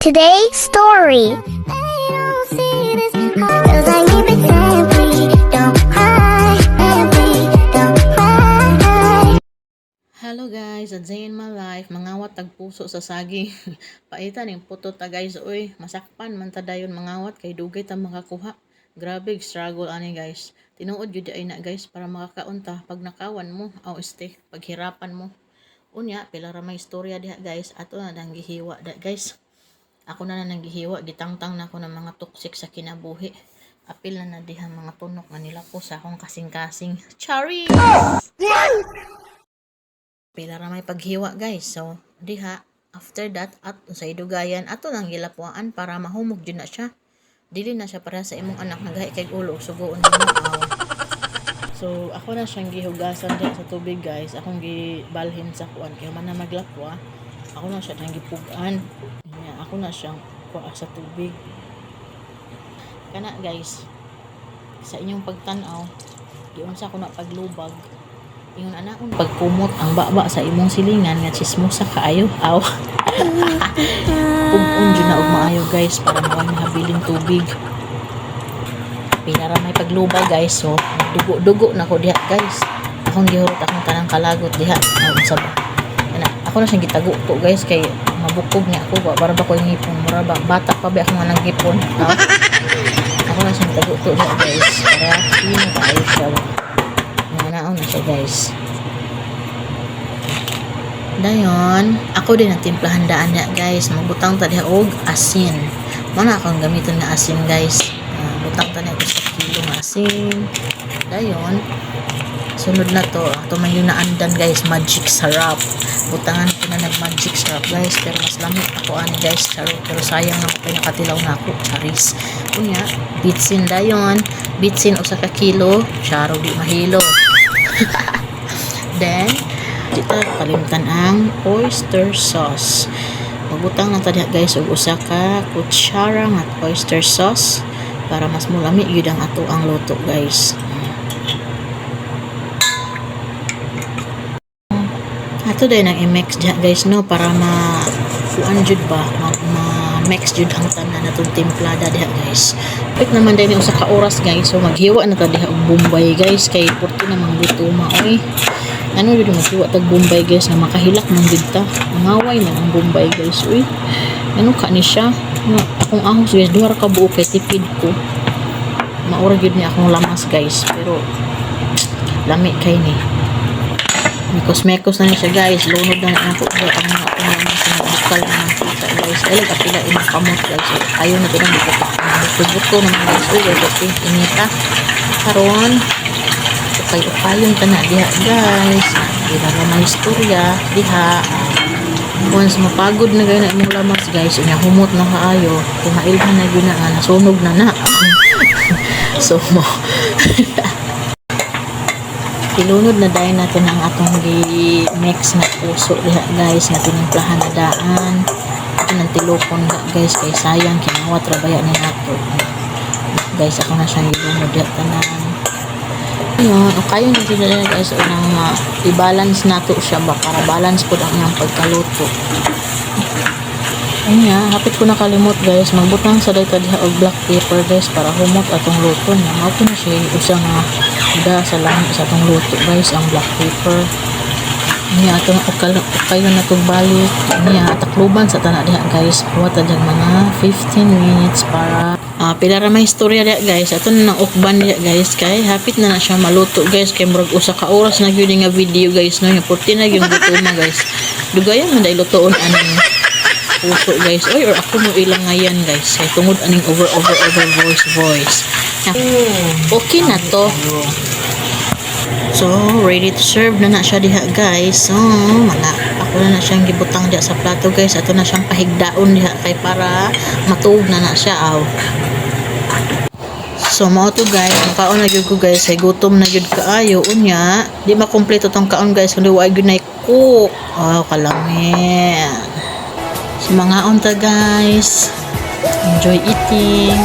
Today's story. Hello guys, a day in my life, mangawat tag puso sa saging. Paita ning puto ta guys, oy, masakpan man ta dayon mangawat kay dugay ta makakuha. Grabe struggle ani guys. Tinuod gyud ay na guys para makakaon ta pag nakawan mo aw paghirapan mo. Unya pila ra may istorya diha guys, ato na nang gihiwa da guys. Ako na nang gihiwa, gitangtang na ako ng mga toxic sa kinabuhi. Apil na diha mga tunok nga nila po sa akong kasing-kasing. Chari! Pila ra may paghiwa guys. So, diha, after that, at sa idugayan, ato nang gilapuan para mahumog dyan na siya. Dili na siya para sa imong anak nagahi kay ulo, sugoon din mo. So, ako na siyang gihugasan diha sa tubig guys. Akong gibalhin sa kuan. Kaya man na maglapwa, ako na siya nang gipugan. Ako na siyang kuha sa tubig. Kana guys, sa inyong pagtanaw, diyon sa ako na paglubag. Ingon anaon pagkumot ang baba sa imong silingan nga chismosa kaayo aw. Pug-on jud na og maayo guys para mawag mahabiling tubig. Pinara may paglubag guys, so dugo na ko diha guys. Akong gihurot akong tanang kalagot diha. Sa ba? Ako na siyang gitago to guys kay mabukog niya ako para ba ko ngipon mura ba bata pa ba ako nga nagipon. Ako na siyang tago to guys para hindi kayo siya. Naon na siya guys. Dayon, ako din ang timplahan daan niya guys. Magbutang ta diha og asin. Mana akong gamiton nga asin guys. Butang ta niya gusto kilo nga asin. Dayon, sunod na to. Ito may yun naandan guys. Magic syrup. Butangan ko na nag-magic syrup guys. Pero mas lamit ako ani guys. Pero sayang na ako nakatilaw na ako. Charis. Kunya, bitsin dayon. Bitsin o sa kilo. Charo di mahilo. Then, dito kalimtan ang oyster sauce. Magbutang na tadi guys og usa ka kutsara nga oyster sauce para mas mulami gyud ang ato ang luto guys. Ato day nang i-mix guys no para kuan jud ba ma-mix jud ang tanan natong timplada diha guys. Pit naman day ni usa ka oras guys, so maghiwa na ta diha og bombay guys kay porti na mangluto maoy. Ano jud maghiwa tag bombay guys nga makahilak man jud ta. Mangaway man ang bombay guys. Uy. Ano ka ni siya? Akong ahos guys duha ra ka buok kay tipid ko. Maura jud ni akong lamas guys pero lami kay ni. Mekos-mekos na siya guys. Lunod na ako ang mga lamas na bukal na kita guys. Ay kapila imong kamot guys. Ayo na tinang buto naman guys. Uy guys inita. Karon ukay-ukayon ta na diha guys. Dila na may istorya diha. Once mapagod na gaya na imong lamas guys, unya humot na kaayo, kumailhan na gyud na nasunog na. So mo. Ilunod na dahil natin ang atong gi-mix na puso diha guys nga tinimplahan na daan. Ito ng tilopon guys kay sayang kinawat ra baya ni nato. Guys ako na siyang ilunod diha tanan. Yun, okay na sila guys unang i-balance nato siya ba para balance po ang iyang pagkaluto. Ayun hapit ko nakalimot guys, magbutang sa dayta diha og black pepper guys para humot atong luto niya. Mao na siya usa nga da sa langit sa atong luto guys ang black pepper. Niya atong ukayo na tong balik. Niya takluban sa tana diha guys. Buhat ta mga 15 minutes para pila ra may istorya diha guys. Ato na nang ukban diha guys kay hapit na siya maluto guys kay murag usa ka oras na gyud nga video guys no. Yung 40 na yung gutuma guys. Dugayan man dai lutoon aning puso guys. Oy or ako mo ilang ngayon guys. Kay tungod aning over voice. Okay na to. So, ready to serve na siya diha guys. So, ako na siyang gibutang diha sa plato guys. Ato na siyang pahigdaon diha kay para matuog na siya aw. So, mao to guys. Makaon na gyud ko guys. Ay gutom na gyud kaayo unya. Di makumpleto tong kaon guys kundi wa gyud na cook. Oh, kalami. So, mga onta guys. Enjoy eating.